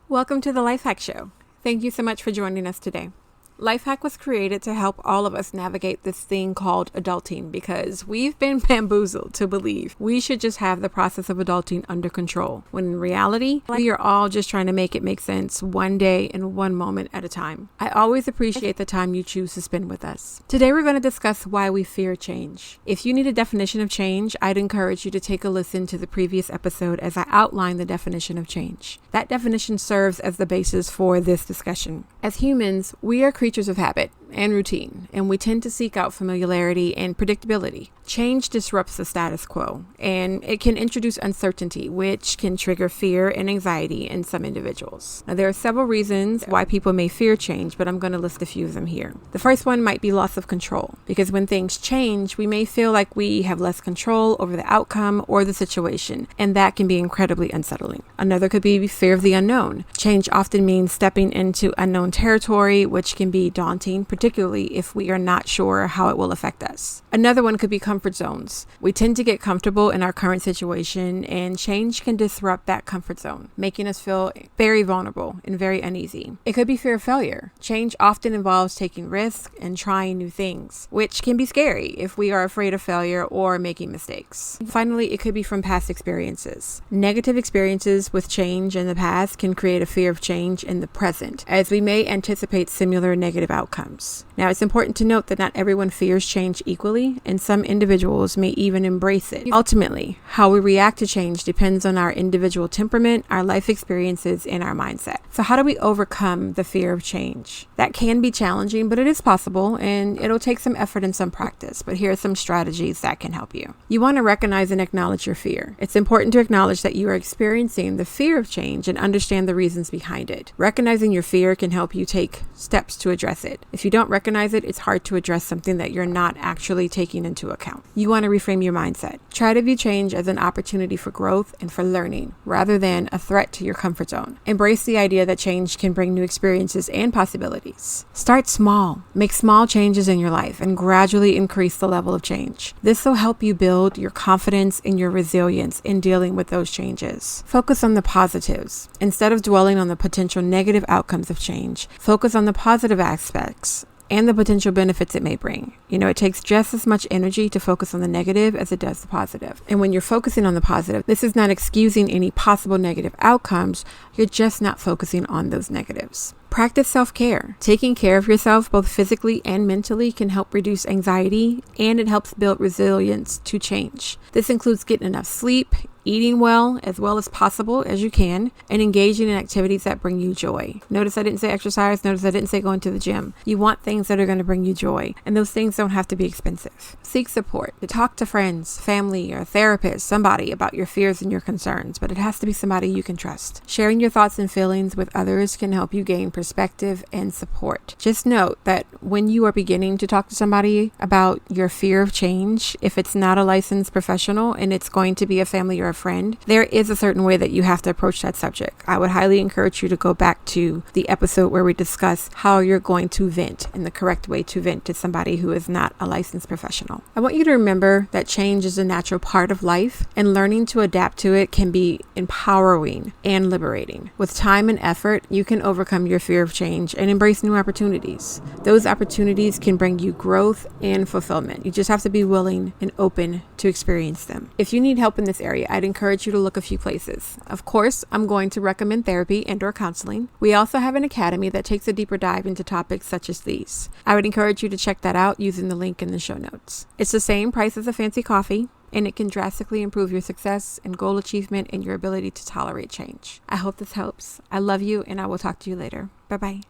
Welcome to the LifeHack Show. Thank you so much for joining us today. LifeHack was created to help all of us navigate this thing called adulting because we've been bamboozled to believe we should just have the process of adulting under control, when in reality, we are all just trying to make it make sense one day and one moment at a time. I always appreciate the time you choose to spend with us. Today, we're going to discuss why we fear change. If you need a definition of change, I'd encourage you to take a listen to the previous episode as I outline the definition of change. That definition serves as the basis for this discussion. As humans, we are creatures of habit and routine, and we tend to seek out familiarity and predictability. Change disrupts the status quo, and it can introduce uncertainty, which can trigger fear and anxiety in some individuals. Now, there are several reasons why people may fear change, but I'm going to list a few of them here. The first one might be loss of control, because when things change, we may feel like we have less control over the outcome or the situation, and that can be incredibly unsettling. Another could be fear of the unknown. Change often means stepping into unknown territory, which can be daunting, particularly if we are not sure how it will affect us. Another one could be comfort zones. We tend to get comfortable in our current situation, and change can disrupt that comfort zone, making us feel very vulnerable and very uneasy. It could be fear of failure. Change often involves taking risks and trying new things, which can be scary if we are afraid of failure or making mistakes. Finally, it could be from past experiences. Negative experiences with change in the past can create a fear of change in the present, as we may anticipate similar negative outcomes. Now, it's important to note that not everyone fears change equally, and some individuals may even embrace it. Ultimately, how we react to change depends on our individual temperament, our life experiences, and our mindset. So how do we overcome the fear of change? That can be challenging, but it is possible, and it'll take some effort and some practice. But here are some strategies that can help you. You want to recognize and acknowledge your fear. It's important to acknowledge that you are experiencing the fear of change and understand the reasons behind it. Recognizing your fear can help you take steps to address it. If you don't recognize it, it's hard to address something that you're not actually taking into account. You want to reframe your mindset. Try to view change as an opportunity for growth and for learning, rather than a threat to your comfort zone. Embrace the idea that change can bring new experiences and possibilities. Start small. Make small changes in your life and gradually increase the level of change. This will help you build your confidence and your resilience in dealing with those changes. Focus on the positives. Instead of dwelling on the potential negative outcomes of change, focus on the positive aspects and the potential benefits it may bring. It takes just as much energy to focus on the negative as it does the positive. And when you're focusing on the positive, this is not excusing any possible negative outcomes. You're just not focusing on those negatives. Practice self-care. Taking care of yourself, both physically and mentally, can help reduce anxiety, and it helps build resilience to change. This includes getting enough sleep, eating well as possible as you can, and engaging in activities that bring you joy. Notice I didn't say exercise. Notice I didn't say going to the gym. You want things that are going to bring you joy, and those things don't have to be expensive. Seek support. Talk to friends, family, or a therapist, somebody about your fears and your concerns, but it has to be somebody you can trust. Sharing your thoughts and feelings with others can help you gain perspective and support. Just note that when you are beginning to talk to somebody about your fear of change, if it's not a licensed professional and it's going to be a family or a friend, there is a certain way that you have to approach that subject. I would highly encourage you to go back to the episode where we discuss how you're going to vent and the correct way to vent to somebody who is not a licensed professional. I want you to remember that change is a natural part of life, and learning to adapt to it can be empowering and liberating. With time and effort, you can overcome your fear of change and embrace new opportunities. Those opportunities can bring you growth and fulfillment. You just have to be willing and open to experience them. If you need help in this area, I'd encourage you to look a few places. Of course, I'm going to recommend therapy and/or counseling. We also have an academy that takes a deeper dive into topics such as these. I would encourage you to check that out using the link in the show notes. It's the same price as a fancy coffee, and it can drastically improve your success and goal achievement and your ability to tolerate change. I hope this helps. I love you, and I will talk to you later. Bye-bye.